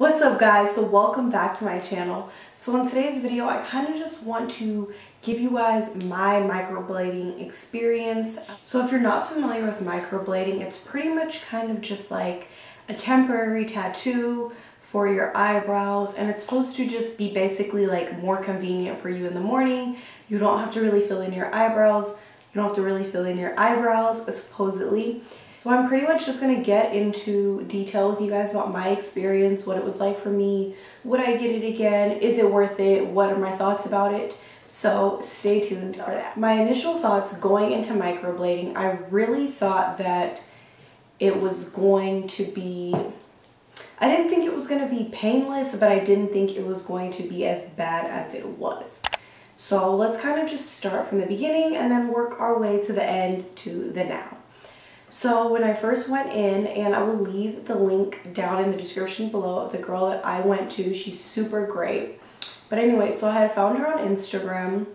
What's up guys? So welcome back to my channel. So in today's video I kind of just want to give you guys my microblading experience. So if you're not familiar with microblading, it's pretty much kind of just like a temporary tattoo for your eyebrows, and it's supposed to just be basically like more convenient for you in the morning. You don't have to really fill in your eyebrows. You don't have to really fill in your eyebrows, supposedly. So I'm pretty much just going to get into detail with you guys about my experience, what it was like for me, would I get it again, is it worth it, what are my thoughts about it. So stay tuned for that. My initial thoughts going into microblading, I really thought that it was going to be, I didn't think it was going to be painless, but I didn't think it was going to be as bad as it was. So let's kind of just start from the beginning and then work our way to the end to the now. So when I first went in, and I will leave the link down in the description below of the girl that I went to, she's super great. But anyway, so I had found her on Instagram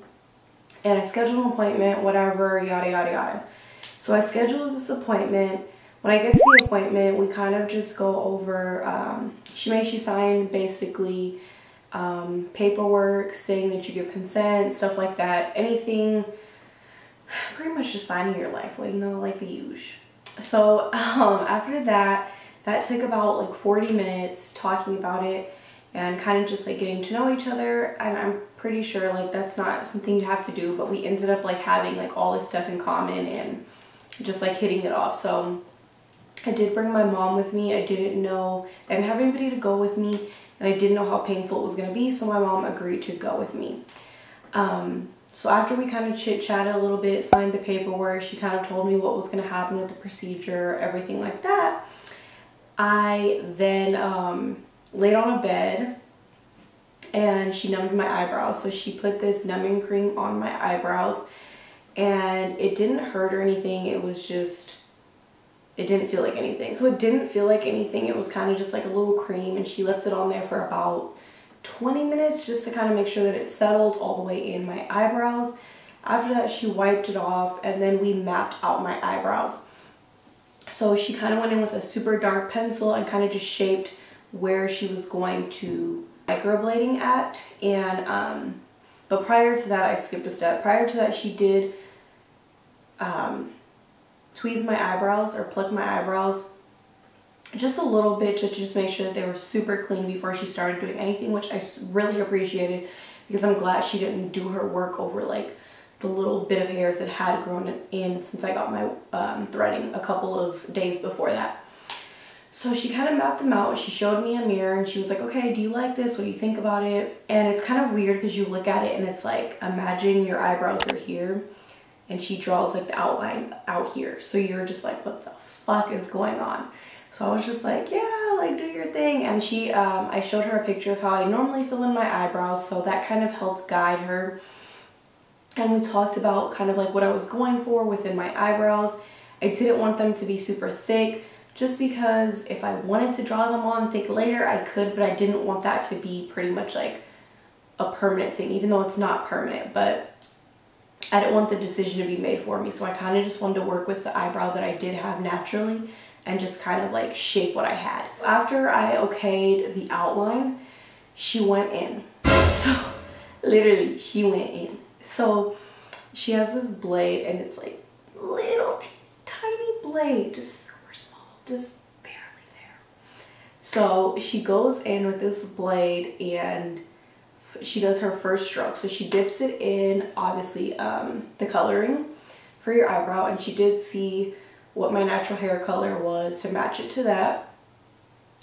and I scheduled an appointment, whatever, yada yada yada. So I scheduled this appointment. When I get to the appointment, we kind of just go over, she makes you sign basically paperwork stating that you give consent, stuff like that. Anything, pretty much just signing your life away, you know, like the usual. So after that took about like 40 minutes talking about it and kind of just like getting to know each other. And I'm pretty sure like that's not something you have to do, but we ended up like having like all this stuff in common and just like hitting it off. So I did bring my mom with me. I didn't have anybody to go with me, and I didn't know how painful it was going to be, so my mom agreed to go with me. So after we kind of chit-chatted a little bit, signed the paperwork, she kind of told me what was going to happen with the procedure, everything like that. I then laid on a bed and she numbed my eyebrows. So she put this numbing cream on my eyebrows, and it didn't hurt or anything. It was just, it didn't feel like anything. So it didn't feel like anything. It was kind of just like a little cream, and she left it on there for about 20 minutes just to kind of make sure that it settled all the way in my eyebrows. After that, she wiped it off, and then we mapped out my eyebrows. So she kind of went in with a super dark pencil and kind of just shaped where she was going to microblading at. And but prior to that, I skipped a step. Prior to that, she did tweeze my eyebrows or pluck my eyebrows just a little bit to just make sure that they were super clean before she started doing anything, which I really appreciated, because I'm glad she didn't do her work over like the little bit of hairs that had grown in since I got my threading a couple of days before that. So she kind of mapped them out. She showed me a mirror and she was like, okay, do you like this? What do you think about it? And it's kind of weird because you look at it and it's like, imagine your eyebrows are here and she draws like the outline out here. So you're just like, what the fuck is going on? So I was just like, yeah, like do your thing. And she, I showed her a picture of how I normally fill in my eyebrows, so that kind of helped guide her. And we talked about kind of like what I was going for within my eyebrows. I didn't want them to be super thick, just because if I wanted to draw them on thick later, I could, but I didn't want that to be pretty much like a permanent thing, even though it's not permanent. But I didn't want the decision to be made for me, so I kind of just wanted to work with the eyebrow that I did have naturally and just kind of like shape what I had. After I okayed the outline, she went in. So literally she went in. So she has this blade, and it's like little tiny blade, just super small, just barely there. So she goes in with this blade and she does her first stroke. So she dips it in, obviously the coloring for your eyebrow, and she did see what my natural hair color was to match it to that.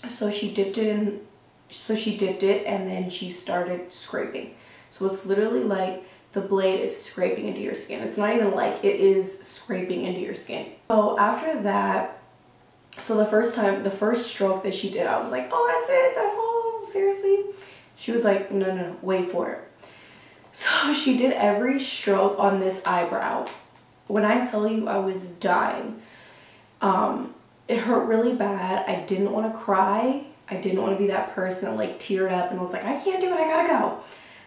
So she dipped it in, and then she started scraping. So it's literally like the blade is scraping into your skin. It's not even like, it is scraping into your skin. So after that, so the first stroke that she did, I was like, oh, that's it, that's all, seriously? She was like, no, no, wait for it. So she did every stroke on this eyebrow. When I tell you I was dying, it hurt really bad. I didn't want to cry. I didn't want to be that person that like teared up and was like, I can't do it, I gotta go.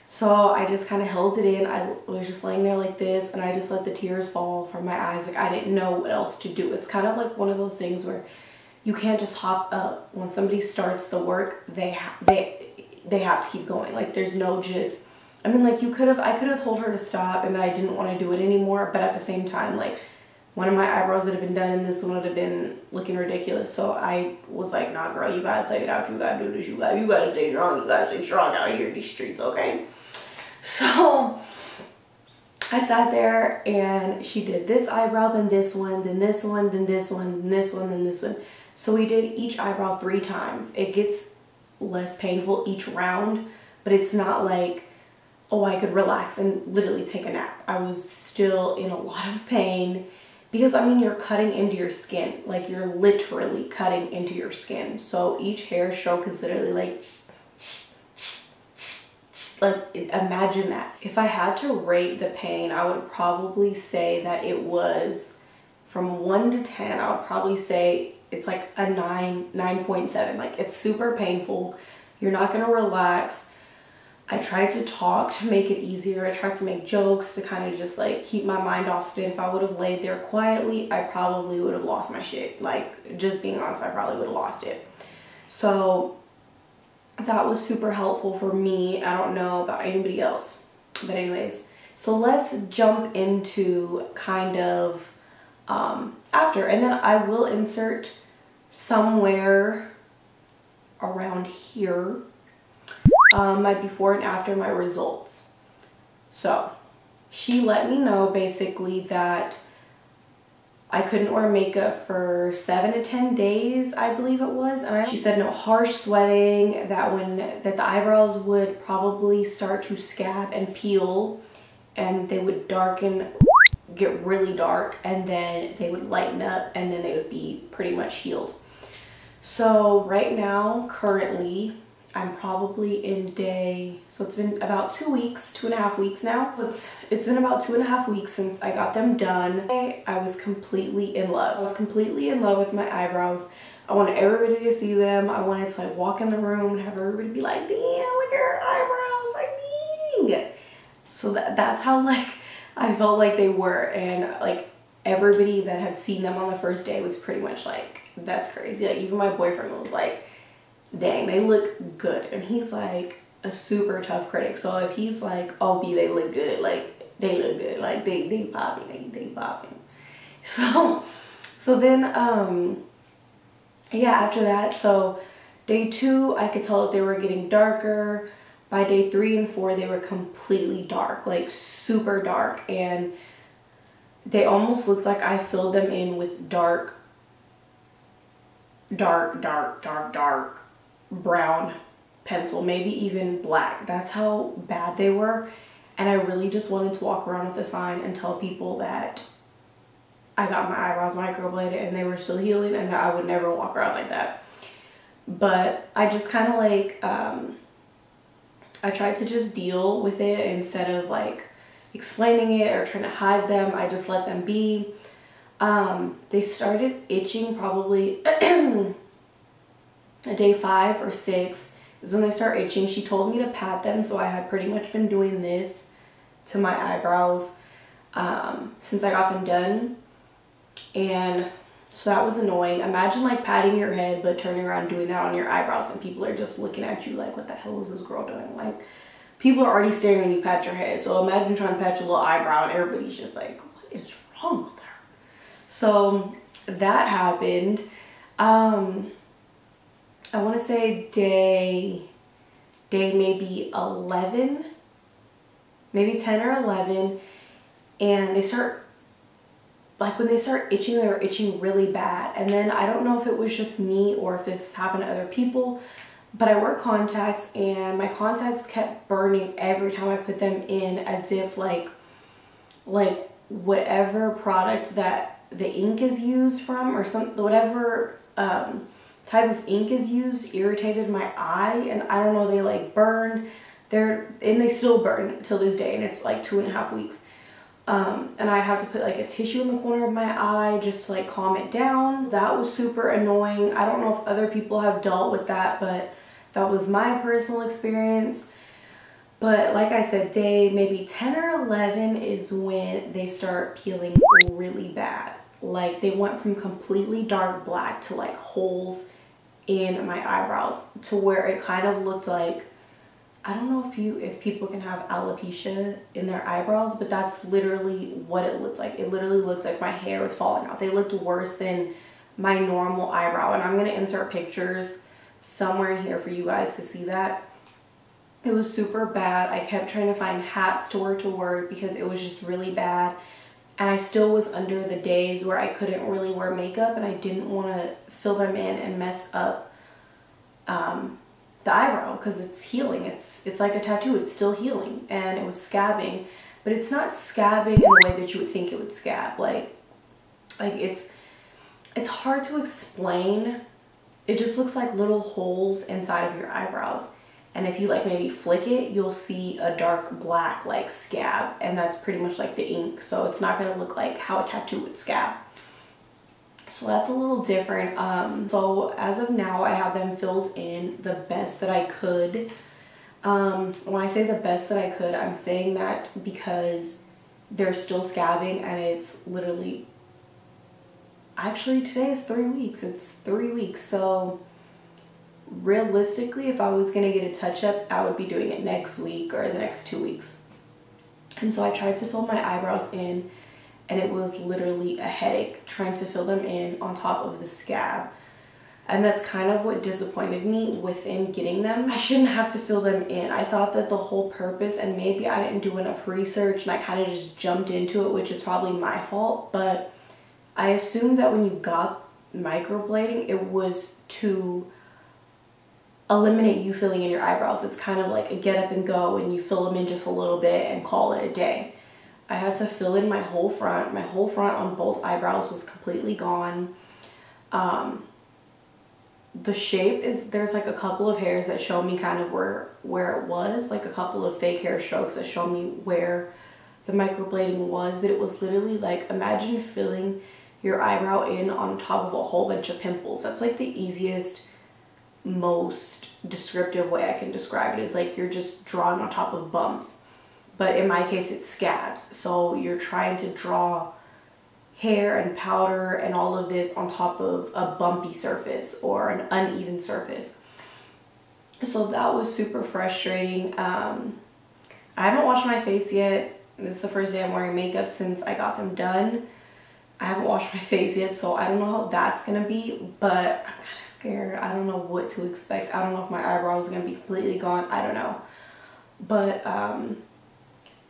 So I just kind of held it in. I was just laying there like this, and I just let the tears fall from my eyes. Like I didn't know what else to do. It's kind of like one of those things where you can't just hop up. When somebody starts the work, they have to keep going. Like there's no just, I mean, like I could have told her to stop and that I didn't want to do it anymore, but at the same time, like one of my eyebrows would have been done and this one would have been looking ridiculous. So I was like, nah girl, you gotta take it out, you gotta do this, you gotta stay strong, you gotta stay strong out here in these streets, okay? So I sat there and she did this eyebrow, then this one, then this one, then this one, then this one, then this one. So we did each eyebrow 3 times. It gets less painful each round, but it's not like, oh, I could relax and literally take a nap. I was still in a lot of pain because, I mean, you're cutting into your skin. Like, you're literally cutting into your skin. So each hair stroke is literally like, imagine that. If I had to rate the pain, I would probably say that it was from 1 to 10. I would probably say it's like a 9.7. Like, it's super painful. You're not gonna relax. I tried to talk to make it easier. I tried to make jokes to kind of just like keep my mind off of it. If I would have laid there quietly, I probably would have lost my shit. Like, just being honest, I probably would have lost it. So that was super helpful for me. I don't know about anybody else, but anyways, so let's jump into kind of after, and then I will insert somewhere around here my before and after, my results. So she let me know basically that I couldn't wear makeup for 7 to 10 days, I believe it was. And she said no harsh sweating, that the eyebrows would probably start to scab and peel, and they would darken, get really dark, and then they would lighten up, and then they would be pretty much healed. So right now, currently, I'm probably in day, so it's been about 2 weeks, 2.5 weeks now. It's been about 2.5 weeks since I got them done. I was completely in love. I was completely in love with my eyebrows. I wanted everybody to see them. I wanted to like walk in the room and have everybody be like, damn, look at her eyebrows, like, dang. So that's how like I felt like they were, and like everybody that had seen them on the first day was pretty much like, that's crazy. Like even my boyfriend was like, dang, they look good. And he's like a super tough critic. So if he's like, oh B, they look good, like they look good, like they popping, they popping. So then yeah, after that, so day 2 I could tell that they were getting darker. By day 3 and 4 they were completely dark, like super dark, and they almost looked like I filled them in with dark brown pencil, maybe even black. That's how bad they were. And I really just wanted to walk around with a sign and tell people that I got my eyebrows microbladed and they were still healing, and that I would never walk around like that. But I just kind of like I tried to just deal with it instead of like explaining it or trying to hide them. I just let them be. They started itching probably day 5 or 6 is when they start itching. She told me to pat them, so I had pretty much been doing this to my eyebrows since I got them done, and so that was annoying. Imagine like patting your head but turning around doing that on your eyebrows, and people are just looking at you like, what the hell is this girl doing? Like, people are already staring when you pat your head, so imagine trying to pat your little eyebrow and everybody's just like, what is wrong with her? So that happened. I want to say day maybe 11, maybe 10 or 11, and they start, like when they start itching, they were itching really bad. And then I don't know if it was just me or if this happened to other people, but I wear contacts and my contacts kept burning every time I put them in, as if like whatever product that the ink is used from, or whatever type of ink is used, irritated my eye, and I don't know, they like burned. And they still burn till this day, and it's like 2.5 weeks. And I'd have to put like a tissue in the corner of my eye just to like calm it down. That was super annoying. I don't know if other people have dealt with that, but that was my personal experience. But like I said, day maybe 10 or 11 is when they start peeling really bad. like they went from completely dark black to like holes in my eyebrows to where it kind of looked like, I don't know if people can have alopecia in their eyebrows, but that's literally what it looked like. It literally looked like my hair was falling out. They looked worse than my normal eyebrow, and I'm going to insert pictures somewhere in here for you guys to see that. It was super bad. I kept trying to find hats to wear because it was just really bad. And I still was under the days where I couldn't really wear makeup, and I didn't want to fill them in and mess up the eyebrow because it's healing. It's like a tattoo. It's still healing, and it was scabbing, but it's not scabbing in the way that you would think it would scab. Like it's hard to explain. It just looks like little holes inside of your eyebrows. And if you like maybe flick it, you'll see a dark black like scab, and that's pretty much like the ink. So it's not going to look like how a tattoo would scab. So that's a little different. So as of now, I have them filled in the best that I could. When I say the best that I could, I'm saying that because they're still scabbing, and it's literally, actually today is 3 weeks. It's 3 weeks. So realistically, if I was going to get a touch-up, I would be doing it next week or the next 2 weeks. And so I tried to fill my eyebrows in, and it was literally a headache trying to fill them in on top of the scab. And that's kind of what disappointed me within getting them. I shouldn't have to fill them in. I thought that the whole purpose, and maybe I didn't do enough research and I kind of just jumped into it, which is probably my fault, but I assumed that when you got microblading, it was to eliminate you filling in your eyebrows. It's kind of like a get up and go, and you fill them in just a little bit and call it a day. I had to fill in my whole front. My whole front on both eyebrows was completely gone. The shape is, there's like a couple of hairs that show me kind of where it was, like a couple of fake hair strokes that show me where the microblading was, but it was literally like, imagine filling your eyebrow in on top of a whole bunch of pimples. That's like the easiest, most descriptive way I can describe it, is like you're just drawing on top of bumps. But in my case, it's scabs. So you're trying to draw hair and powder and all of this on top of a bumpy surface or an uneven surface. So that was super frustrating. I haven't washed my face yet. This is the first day I'm wearing makeup since I got them done. I haven't washed my face yet, so I don't know how that's gonna be, but I'm kind of scared. I don't know what to expect. I don't know if my eyebrows are gonna be completely gone. I don't know. But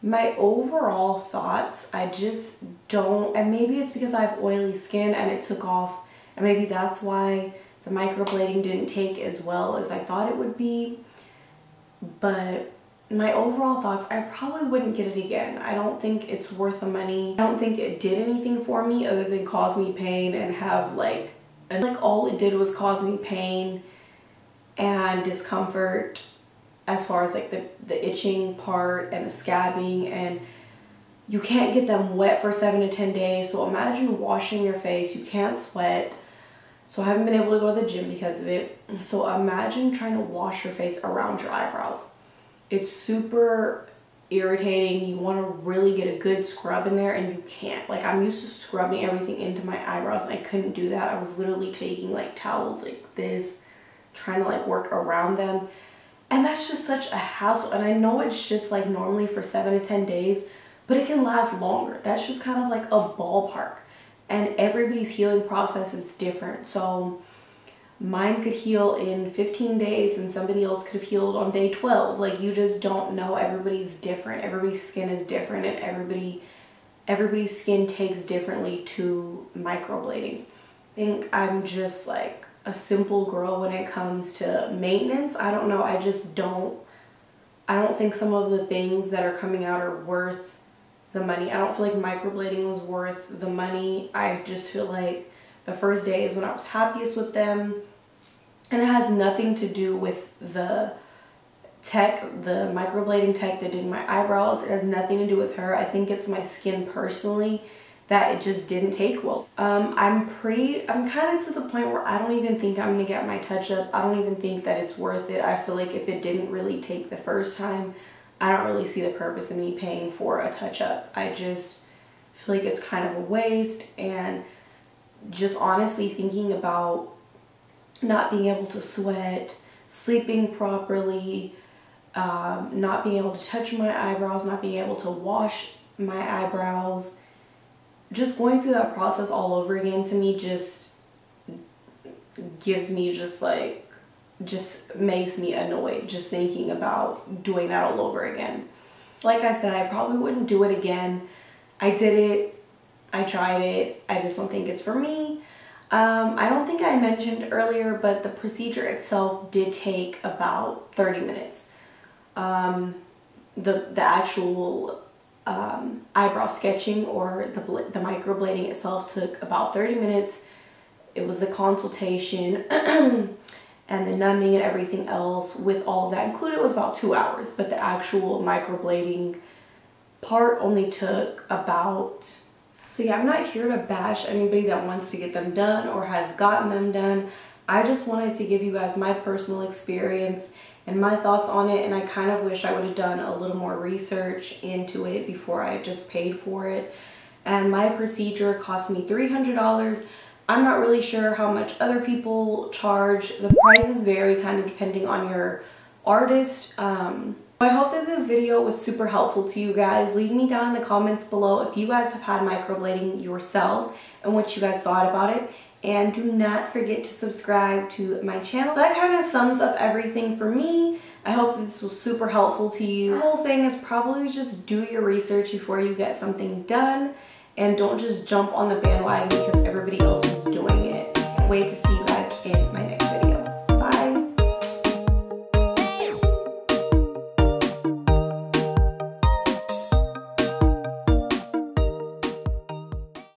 my overall thoughts, I just don't, and maybe it's because I have oily skin and it took off, and maybe that's why the microblading didn't take as well as I thought it would be. But my overall thoughts, I probably wouldn't get it again. I don't think it's worth the money. I don't think it did anything for me other than cause me pain and have like all it did was cause me pain and discomfort as far as like the itching part and the scabbing, and you can't get them wet for 7 to 10 days. So imagine washing your face, you can't sweat. So I haven't been able to go to the gym because of it. So imagine trying to wash your face around your eyebrows. It's super irritating. You want to really get a good scrub in there and you can't. Like, I'm used to scrubbing everything into my eyebrows and I couldn't do that. I was literally taking like towels like this, trying to like work around them. And that's just such a hassle. And I know it's just like normally for 7 to 10 days, but it can last longer. That's just kind of like a ballpark. And everybody's healing process is different. So mine could heal in 15 days and somebody else could have healed on day 12. Like, you just don't know. Everybody's different. Everybody's skin is different, and everybody's skin takes differently to microblading. I think I'm just like a simple girl when it comes to maintenance. I don't know. I don't think some of the things that are coming out are worth the money. I don't feel like microblading was worth the money. I just feel like the first day is when I was happiest with them, and it has nothing to do with the tech, the microblading tech that did my eyebrows. It has nothing to do with her. I think it's my skin personally that it just didn't take well. I'm kind of to the point where I don't even think I'm gonna get my touch-up. I don't even think that it's worth it. I feel like if it didn't really take the first time, I don't really see the purpose in me paying for a touch-up. I just feel like it's kind of a waste, and just honestly thinking about not being able to sweat, sleeping properly, not being able to touch my eyebrows, not being able to wash my eyebrows, just going through that process all over again to me just gives me just makes me annoyed just thinking about doing that all over again. So like I said, I probably wouldn't do it again. I did it, I tried it, I just don't think it's for me. I don't think I mentioned earlier, but the procedure itself did take about 30 minutes. The actual eyebrow sketching or the microblading itself took about 30 minutes. It was the consultation and the numbing and everything else with all of that included was about 2 hours, but the actual microblading part only took about... So yeah, I'm not here to bash anybody that wants to get them done or has gotten them done. I just wanted to give you guys my personal experience and my thoughts on it, and I kind of wish I would have done a little more research into it before I just paid for it. And my procedure cost me $300. I'm not really sure how much other people charge. The prices vary kind of depending on your artist. I hope that this video was super helpful to you guys. Leave me down in the comments below if you guys have had microblading yourself and what you guys thought about it. And do not forget to subscribe to my channel. That kind of sums up everything for me. I hope that this was super helpful to you. The whole thing is probably just do your research before you get something done, and don't just jump on the bandwagon because everybody else